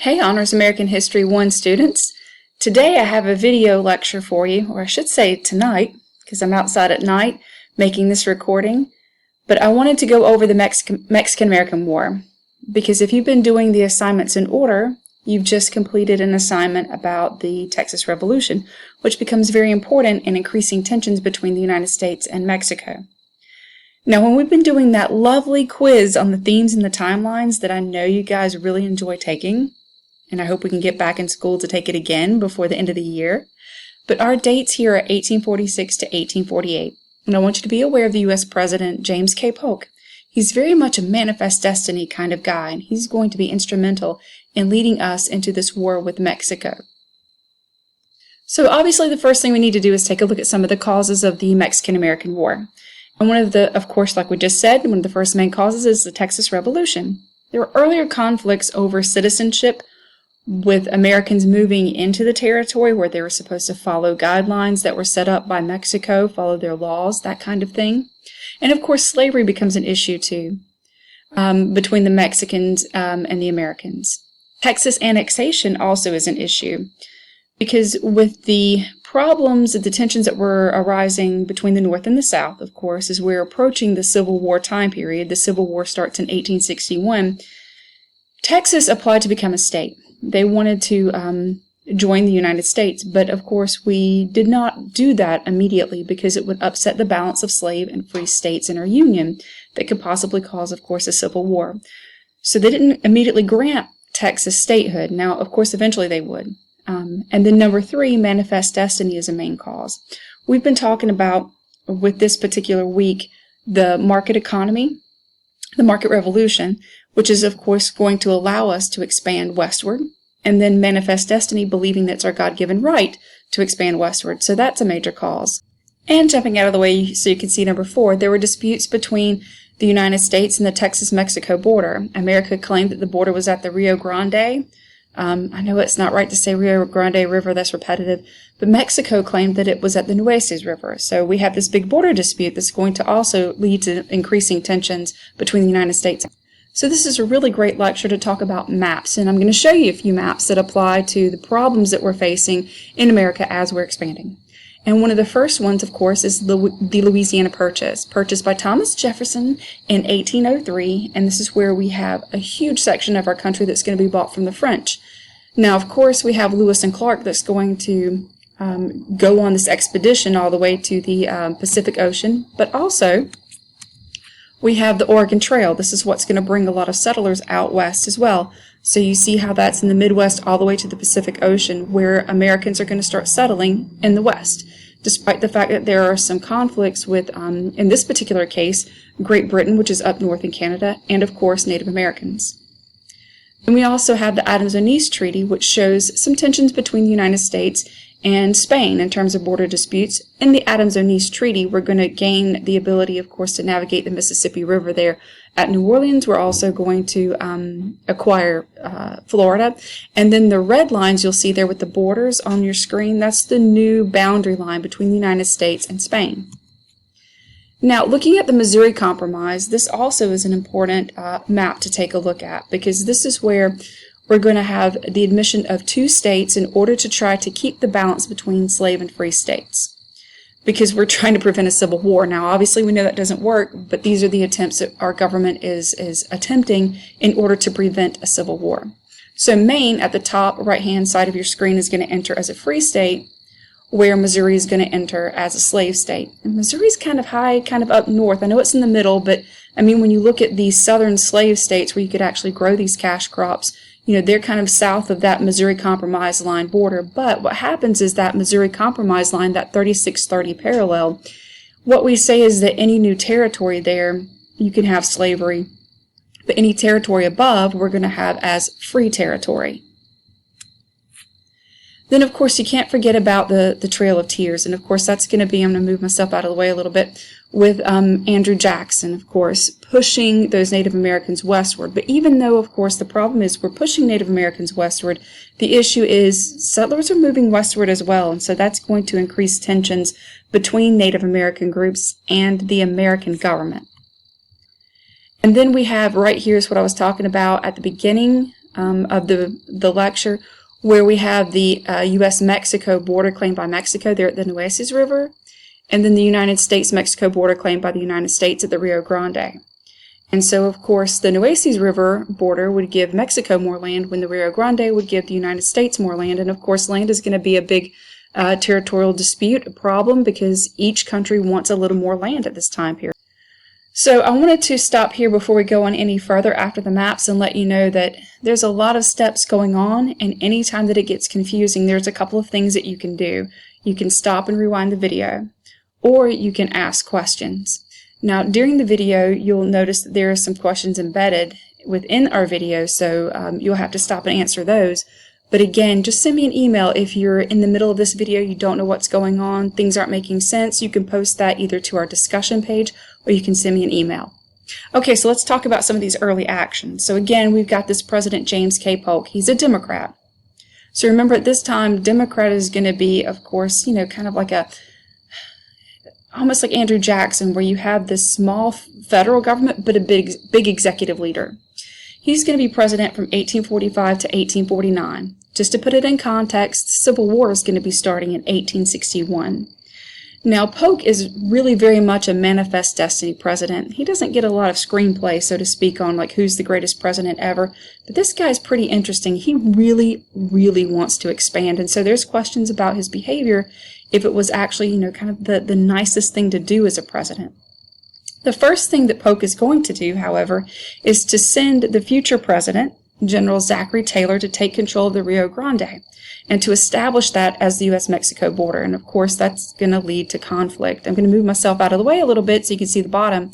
Hey Honors American History 1 students! Today I have a video lecture for you, or I should say tonight, because I'm outside at night making this recording, but I wanted to go over the Mexican-American War, because if you've been doing the assignments in order, you've just completed an assignment about the Texas Revolution, which becomes very important in increasing tensions between the United States and Mexico. Now, when we've been doing that lovely quiz on the themes and the timelines that I know you guys really enjoy taking, and I hope we can get back in school to take it again before the end of the year. But our dates here are 1846 to 1848. And I want you to be aware of the U.S. President James K. Polk. He's very much a manifest destiny kind of guy, and he's going to be instrumental in leading us into this war with Mexico. So obviously the first thing we need to do is take a look at some of the causes of the Mexican-American War. And one of the, of course, like we just said, one of the first main causes is the Texas Revolution. There were earlier conflicts over citizenship, with Americans moving into the territory where they were supposed to follow guidelines that were set up by Mexico, follow their laws, that kind of thing. And of course, slavery becomes an issue too, between the Mexicans and the Americans. Texas annexation also is an issue, because with the problems and the tensions that were arising between the North and the South, of course, as we're approaching the Civil War time period, the Civil War starts in 1861, Texas applied to become a state. They wanted to join the United States, but of course we did not do that immediately because it would upset the balance of slave and free states in our union that could possibly cause, of course, a civil war. So they didn't immediately grant Texas statehood. Now, of course, eventually they would. And then number 3, manifest destiny is a main cause. We've been talking about, with this particular week, the market economy, the market revolution, which is, of course, going to allow us to expand westward, and then manifest destiny, believing that's our God-given right to expand westward. So that's a major cause. And jumping out of the way so you can see number 4, there were disputes between the United States and the Texas-Mexico border. America claimed that the border was at the Rio Grande. I know it's not right to say Rio Grande River, that's repetitive, but Mexico claimed that it was at the Nueces River. So we have this big border dispute that's going to also lead to increasing tensions between the United States. So this is a really great lecture to talk about maps, and I'm going to show you a few maps that apply to the problems that we're facing in America as we're expanding. And one of the first ones, of course, is the Louisiana Purchase, purchased by Thomas Jefferson in 1803, and this is where we have a huge section of our country that's going to be bought from the French. Now, of course, we have Lewis and Clark that's going to go on this expedition all the way to the Pacific Ocean, but also we have the Oregon Trail. This is what's going to bring a lot of settlers out west as well. So you see how that's in the Midwest all the way to the Pacific Ocean, where Americans are going to start settling in the West, despite the fact that there are some conflicts with, in this particular case, Great Britain, which is up north in Canada, and of course Native Americans. And we also have the Adams-Onis Treaty, which shows some tensions between the United States and Spain in terms of border disputes. In the Adams-Onis Treaty, we're going to gain the ability, of course, to navigate the Mississippi River there. At New Orleans, we're also going to acquire Florida. And then the red lines you'll see there with the borders on your screen, that's the new boundary line between the United States and Spain. Now, looking at the Missouri Compromise, this also is an important map to take a look at, because this is where we're going to have the admission of 2 states in order to try to keep the balance between slave and free states, because we're trying to prevent a civil war. Now, obviously, we know that doesn't work, but these are the attempts that our government is attempting in order to prevent a civil war. So Maine, at the top right-hand side of your screen, is going to enter as a free state, where Missouri is going to enter as a slave state. And Missouri's kind of high, kind of up north. I know it's in the middle, but I mean, when you look at these southern slave states where you could actually grow these cash crops, you know, they're kind of south of that Missouri Compromise line border. But what happens is that Missouri Compromise line, that 3630 parallel, what we say is that any new territory there, you can have slavery, but any territory above, we're going to have as free territory. Then, of course, you can't forget about the Trail of Tears. And, of course, that's going to be, I'm going to move myself out of the way a little bit, with Andrew Jackson, of course, pushing those Native Americans westward. But even though, of course, the problem is we're pushing Native Americans westward, the issue is settlers are moving westward as well. And so that's going to increase tensions between Native American groups and the American government. And then we have right here is what I was talking about at the beginning of the lecture, where we have the U.S.-Mexico border claimed by Mexico there at the Nueces River, and then the United States-Mexico border claimed by the United States at the Rio Grande. And so, of course, the Nueces River border would give Mexico more land, when the Rio Grande would give the United States more land. And, of course, land is going to be a big territorial dispute, a problem, because each country wants a little more land at this time period. So I wanted to stop here before we go on any further after the maps and let you know that there's a lot of steps going on, and anytime that it gets confusing, there's a couple of things that you can do. You can stop and rewind the video, or you can ask questions. Now, during the video, you'll notice that there are some questions embedded within our video, so you'll have to stop and answer those. But again, just send me an email if you're in the middle of this video, you don't know what's going on, things aren't making sense. You can post that either to our discussion page, or you can send me an email. Okay, so let's talk about some of these early actions. So again, we've got this President James K. Polk. He's a Democrat. So remember, at this time, Democrat is going to be, of course, kind of like almost like Andrew Jackson, where you have this small federal government, but a big executive leader. He's going to be president from 1845 to 1849. Just to put it in context, the Civil War is going to be starting in 1861. Now, Polk is really very much a manifest destiny president. He doesn't get a lot of screenplay, so to speak, on like who's the greatest president ever, but this guy's pretty interesting. He really, really wants to expand, and so there's questions about his behavior, if it was actually, kind of the nicest thing to do as a president. The first thing that Polk is going to do, however, is to send the future president, General Zachary Taylor, to take control of the Rio Grande and to establish that as the U.S.-Mexico border. And of course, that's going to lead to conflict. I'm going to move myself out of the way a little bit so you can see the bottom.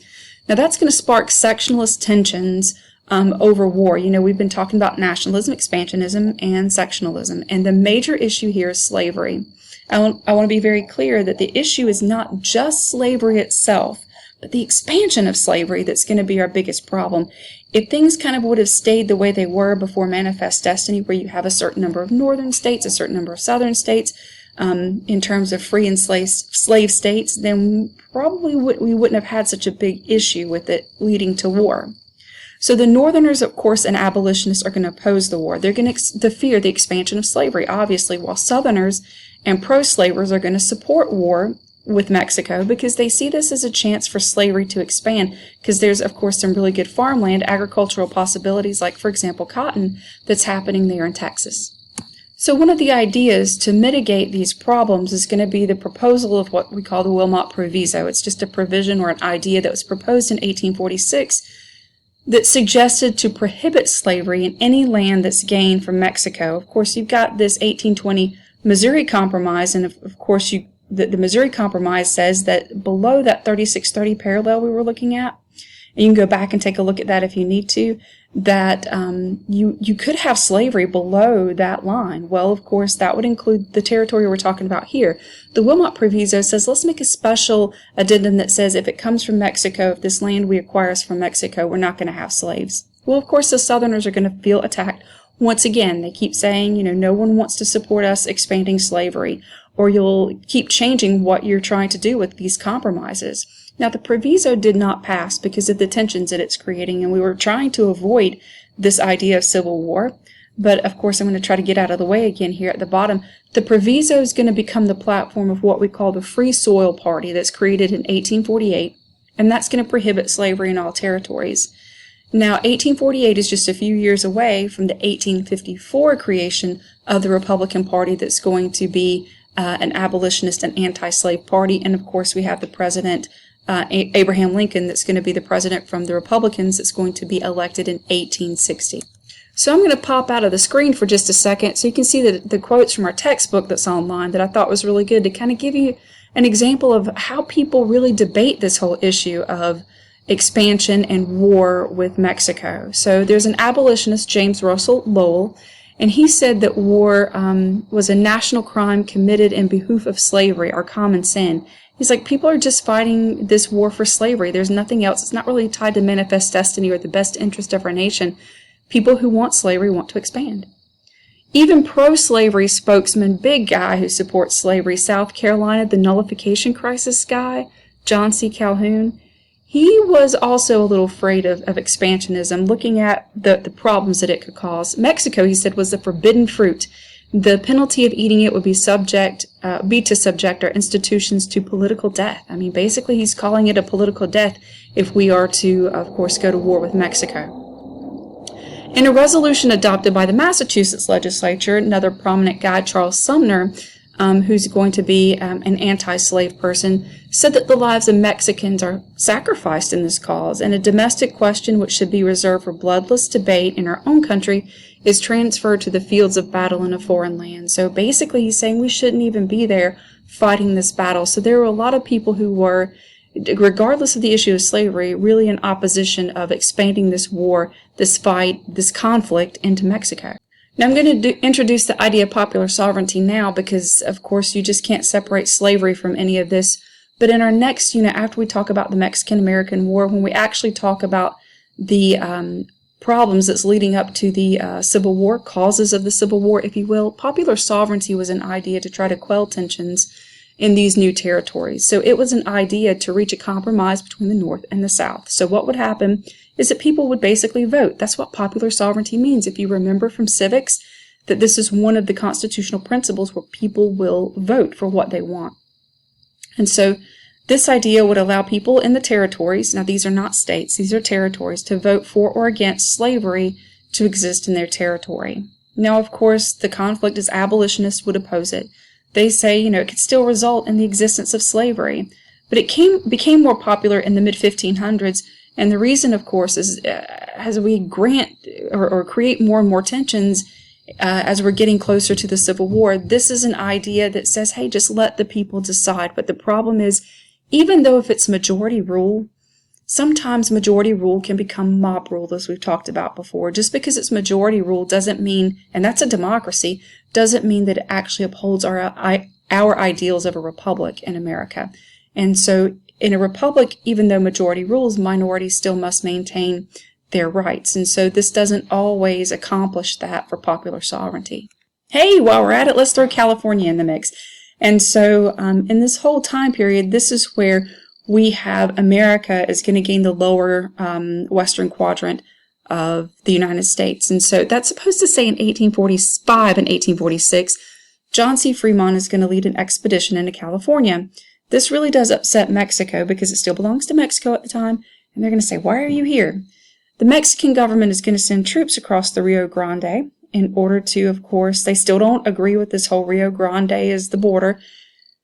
Now, that's going to spark sectionalist tensions over war. We've been talking about nationalism, expansionism, and sectionalism. And the major issue here is slavery. I want to be very clear that the issue is not just slavery itself, but the expansion of slavery that's going to be our biggest problem. If things kind of would have stayed the way they were before Manifest Destiny, where you have a certain number of northern states, a certain number of southern states, in terms of free and slave states, then probably we wouldn't have had such a big issue with it leading to war. So the Northerners, of course, and abolitionists are going to oppose the war. They're going to fear the expansion of slavery, obviously, while Southerners and pro-slavers are going to support war with Mexico because they see this as a chance for slavery to expand, because there's, of course, some really good farmland, agricultural possibilities, like, for example, cotton, that's happening there in Texas. So one of the ideas to mitigate these problems is going to be the proposal of what we call the Wilmot Proviso. It's just a provision or an idea that was proposed in 1846 that suggested to prohibit slavery in any land that's gained from Mexico. Of course, you've got this 1820 Missouri Compromise, and of course the Missouri Compromise says that below that 3630 parallel we were looking at, and you can go back and take a look at that if you need to, that you could have slavery below that line. Well, of course, that would include the territory we're talking about here. The Wilmot Proviso says, let's make a special addendum that says if it comes from Mexico, if this land we acquire is from Mexico, we're not going to have slaves. Well, of course, the Southerners are going to feel attacked. Once again, they keep saying, no one wants to support us expanding slavery, or you'll keep changing what you're trying to do with these compromises. Now, the Proviso did not pass because of the tensions that it's creating, and we were trying to avoid this idea of civil war. But, of course, I'm going to try to get out of the way again here at the bottom. The Proviso is going to become the platform of what we call the Free Soil Party that's created in 1848, and that's going to prohibit slavery in all territories. Now, 1848 is just a few years away from the 1854 creation of the Republican Party that's going to be an abolitionist and anti-slave party. And, of course, we have the president, Abraham Lincoln, that's going to be the president from the Republicans that's going to be elected in 1860. So I'm going to pop out of the screen for just a second so you can see the quotes from our textbook that's online that I thought was really good to kind of give you an example of how people really debate this whole issue of expansion and war with Mexico. So there's an abolitionist, James Russell Lowell, and he said that war was a national crime committed in behoof of slavery, our common sin. He's like, people are just fighting this war for slavery. There's nothing else. It's not really tied to manifest destiny or the best interest of our nation. People who want slavery want to expand. Even pro-slavery spokesman, big guy who supports slavery, South Carolina, the nullification crisis guy, John C. Calhoun, he was also a little afraid of expansionism, looking at the problems that it could cause. Mexico, he said, was the forbidden fruit. The penalty of eating it would be to subject our institutions to political death. I mean, basically, he's calling it a political death if we are to, of course, go to war with Mexico. In a resolution adopted by the Massachusetts legislature, another prominent guy, Charles Sumner, who's going to be an anti-slave person, said that the lives of Mexicans are sacrificed in this cause, and a domestic question which should be reserved for bloodless debate in our own country is transferred to the fields of battle in a foreign land. So basically he's saying we shouldn't even be there fighting this battle. So there were a lot of people who were, regardless of the issue of slavery, really in opposition of expanding this war, this fight, this conflict into Mexico. Now I'm going to introduce the idea of popular sovereignty now because, of course, you just can't separate slavery from any of this. But in our next unit, after we talk about the Mexican-American War, when we actually talk about the problems that's leading up to the Civil War, causes of the Civil War, if you will, popular sovereignty was an idea to try to quell tensions in these new territories. So it was an idea to reach a compromise between the North and the South. So what would happen is that people would basically vote. That's what popular sovereignty means. If you remember from civics, that this is one of the constitutional principles where people will vote for what they want. And so this idea would allow people in the territories, now these are not states, these are territories, to vote for or against slavery to exist in their territory. Now, of course, the conflict is abolitionists would oppose it. They say, it could still result in the existence of slavery. But it became more popular in the mid-1500s, and the reason, of course, is as we grant or create more and more tensions as we're getting closer to the Civil War, this is an idea that says, hey, just let the people decide. But the problem is, even though if it's majority rule, sometimes majority rule can become mob rule, as we've talked about before. Just because it's majority rule doesn't mean, and that's a democracy, doesn't mean that it actually upholds our ideals of a republic in America. And so in a republic, even though majority rules, minorities still must maintain their rights. And so this doesn't always accomplish that for popular sovereignty. Hey, while we're at it, let's throw California in the mix. And so in this whole time period, this is where we have America is going to gain the lower western quadrant of the United States. And so that's supposed to say in 1845 and 1846, John C. Fremont is going to lead an expedition into California. This really does upset Mexico because it still belongs to Mexico at the time, and they're going to say, why are you here? The Mexican government is going to send troops across the Rio Grande in order to, of course, they still don't agree with this whole Rio Grande as the border.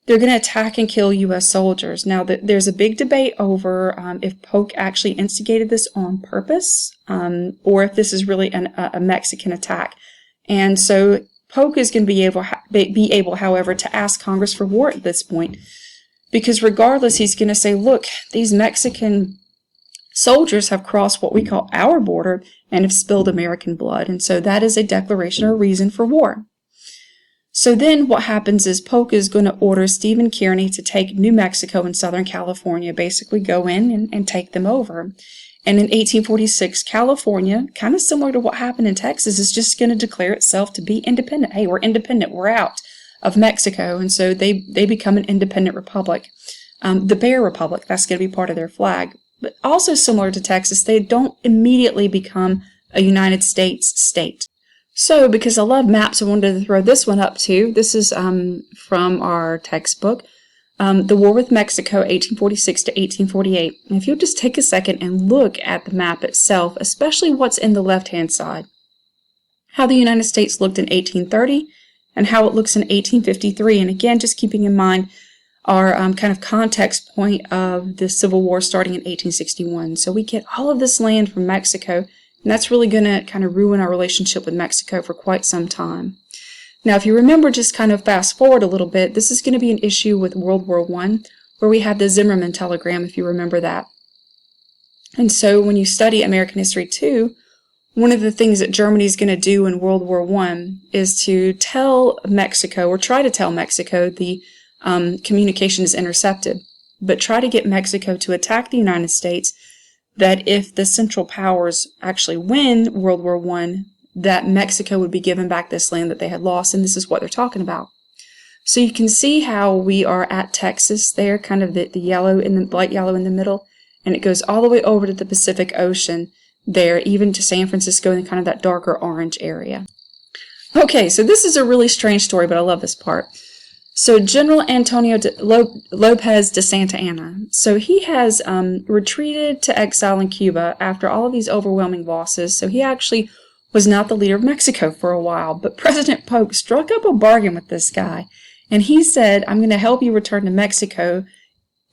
They're going to attack and kill U.S. soldiers. Now, there's a big debate over if Polk actually instigated this on purpose or if this is really a Mexican attack. And so Polk is going to be able, however, to ask Congress for war at this point. Because regardless, he's going to say, look, these Mexican soldiers have crossed what we call our border and have spilled American blood. And so that is a declaration or reason for war. So then what happens is Polk is going to order Stephen Kearny to take New Mexico and Southern California, basically go in and take them over. And in 1846, California, kind of similar to what happened in Texas, is just going to declare itself to be independent. Hey, we're independent. We're out of Mexico, and so they become an independent republic. The Bear Republic, that's going to be part of their flag. But also similar to Texas, they don't immediately become a United States state. So, because I love maps, I wanted to throw this one up too. This is from our textbook, The War with Mexico, 1846 to 1848. And if you'll just take a second and look at the map itself, especially what's in the left-hand side, how the United States looked in 1830, and how it looks in 1853. And again, just keeping in mind our kind of context point of the Civil War starting in 1861. So we get all of this land from Mexico, and that's really going to kind of ruin our relationship with Mexico for quite some time. Now, if you remember, just kind of fast forward a little bit, this is going to be an issue with World War I, where we had the Zimmerman telegram, if you remember that. And so when you study American history too, one of the things that Germany is going to do in World War I is to tell Mexico, or try to tell Mexico, the communication is intercepted, but try to get Mexico to attack the United States, that if the Central Powers actually win World War I, that Mexico would be given back this land that they had lost, and this is what they're talking about. So you can see how we are at Texas there, kind of the yellow, in the light yellow in the middle, and it goes all the way over to the Pacific Ocean there, even to San Francisco and kind of that darker orange area. Okay, so this is a really strange story, but I love this part. So General Antonio Lopez de Santa Anna, so he has retreated to exile in Cuba after all of these overwhelming losses. So he actually was not the leader of Mexico for a while, but President Polk struck up a bargain with this guy, and he said, I'm going to help you return to Mexico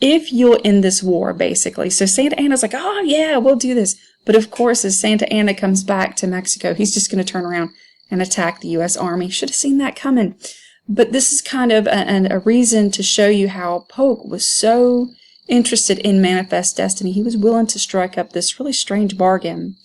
if you'll end this war, basically. So Santa Anna's like, oh yeah, we'll do this. But of course, as Santa Anna comes back to Mexico, he's just going to turn around and attack the U.S. Army. Should have seen that coming. But this is kind of a reason to show you how Polk was so interested in Manifest Destiny. He was willing to strike up this really strange bargain.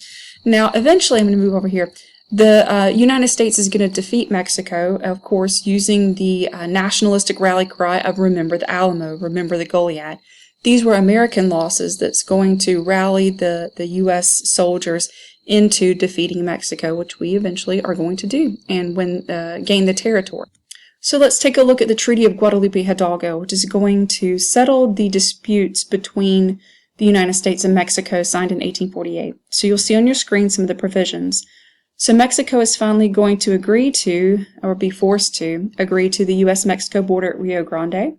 Now, eventually, I'm going to move over here. The United States is going to defeat Mexico, of course, using the nationalistic rally cry of Remember the Alamo, Remember the Goliad. These were American losses that's going to rally the U.S. soldiers into defeating Mexico, which we eventually are going to do and gain the territory. So let's take a look at the Treaty of Guadalupe Hidalgo, which is going to settle the disputes between the United States and Mexico, signed in 1848. So you'll see on your screen some of the provisions. So Mexico is finally going to agree to, or be forced to, agree to the U.S.-Mexico border at Rio Grande.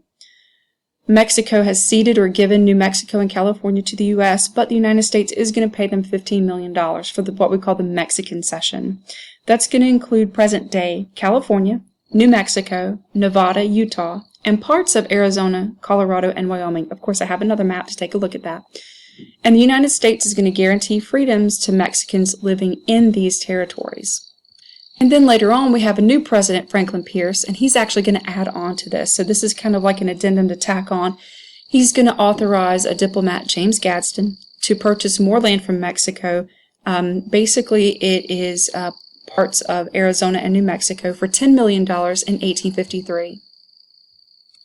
Mexico has ceded or given New Mexico and California to the U.S., but the United States is going to pay them $15 million for what we call the Mexican Cession. That's going to include present-day California, New Mexico, Nevada, Utah, and parts of Arizona, Colorado, and Wyoming. Of course, I have another map to take a look at that. And the United States is going to guarantee freedoms to Mexicans living in these territories. And then later on, we have a new president, Franklin Pierce, and he's actually going to add on to this. So this is kind of like an addendum to tack on. He's going to authorize a diplomat, James Gadsden, to purchase more land from Mexico. Basically, it is parts of Arizona and New Mexico for $10 million in 1853.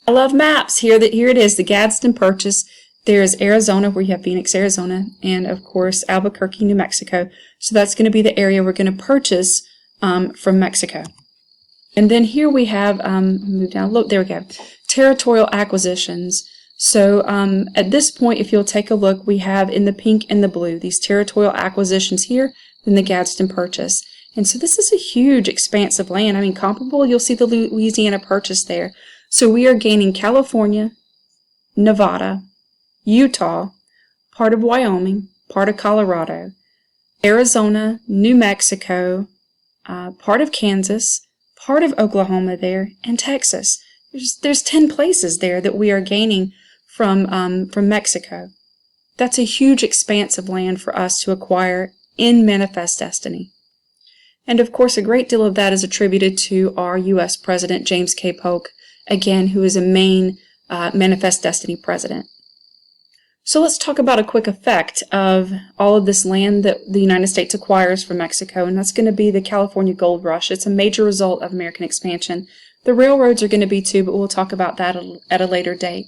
I love maps. Here it is, the Gadsden Purchase. There's Arizona, where you have Phoenix, Arizona, and of course Albuquerque, New Mexico. So that's going to be the area we're going to purchase from Mexico. And then here we have, move down, look, there we go, territorial acquisitions. So at this point, if you'll take a look, we have in the pink and the blue, these territorial acquisitions here, then the Gadsden Purchase. And so this is a huge expanse of land. I mean, comparable, you'll see the Louisiana Purchase there. So we are gaining California, Nevada, Utah, part of Wyoming, part of Colorado, Arizona, New Mexico, part of Kansas, part of Oklahoma there, and Texas. There's 10 places there that we are gaining from Mexico. That's a huge expanse of land for us to acquire in Manifest Destiny. And of course, a great deal of that is attributed to our U.S. President, James K. Polk, again, who is a main Manifest Destiny president. So let's talk about a quick effect of all of this land that the United States acquires from Mexico, and that's going to be the California Gold Rush. It's a major result of American expansion. The railroads are going to be too, but we'll talk about that at a later date.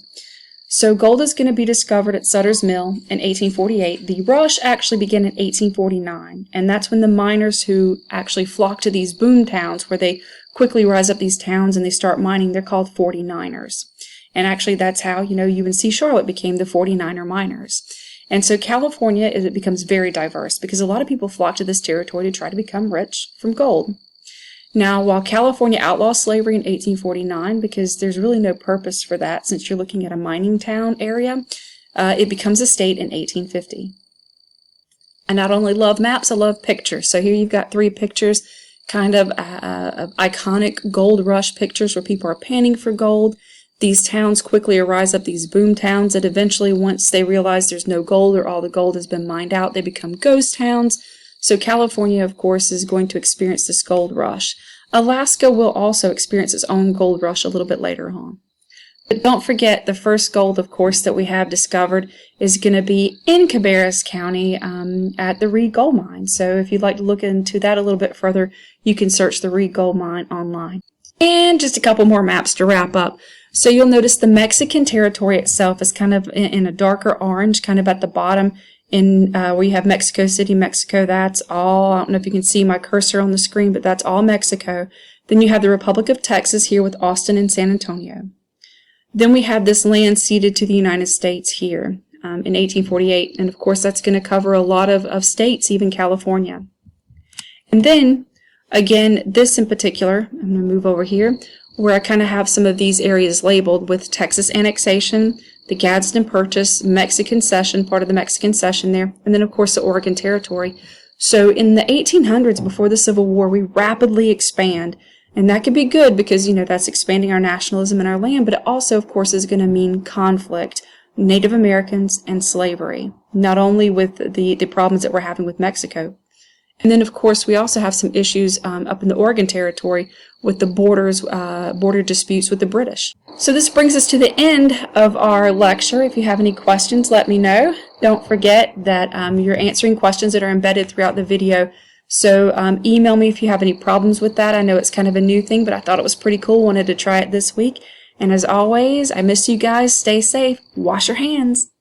So gold is going to be discovered at Sutter's Mill in 1848. The rush actually began in 1849, and that's when the miners who actually flock to these boom towns, where they quickly rise up these towns and they start mining, they're called 49ers. And actually that's how, UNC Charlotte became the 49er miners. And so California, it becomes very diverse because a lot of people flock to this territory to try to become rich from gold. Now, while California outlaws slavery in 1849, because there's really no purpose for that since you're looking at a mining town area, it becomes a state in 1850. I not only love maps, I love pictures. So here you've got 3 pictures, kind of iconic gold rush pictures where people are panning for gold. These towns quickly arise up, these boom towns that eventually, once they realize there's no gold or all the gold has been mined out, they become ghost towns. So California, of course, is going to experience this gold rush. Alaska will also experience its own gold rush a little bit later on. But don't forget, the first gold, of course, that we have discovered is going to be in Cabarrus County at the Reed Gold Mine. So if you'd like to look into that a little bit further, you can search the Reed Gold Mine online. And just a couple more maps to wrap up. So you'll notice the Mexican territory itself is kind of in a darker orange, kind of at the bottom in where you have Mexico City, Mexico. That's all, I don't know if you can see my cursor on the screen, but that's all Mexico. Then you have the Republic of Texas here with Austin and San Antonio. Then we have this land ceded to the United States here. in 1848. And of course, that's going to cover a lot of states, even California. And then, again, this in particular, I'm going to move over here, where I kind of have some of these areas labeled with Texas annexation, the Gadsden Purchase, Mexican Cession, part of the Mexican Cession there, and then, of course, the Oregon Territory. So in the 1800s, before the Civil War, we rapidly expand. And that could be good because, that's expanding our nationalism and our land, but it also, of course, is going to mean conflict, Native Americans, and slavery, not only with the problems that we're having with Mexico. And then, of course, we also have some issues up in the Oregon Territory with the border disputes with the British. So this brings us to the end of our lecture. If you have any questions, let me know. Don't forget that you're answering questions that are embedded throughout the video. So email me if you have any problems with that. I know it's kind of a new thing, but I thought it was pretty cool. Wanted to try it this week. And as always, I miss you guys. Stay safe. Wash your hands.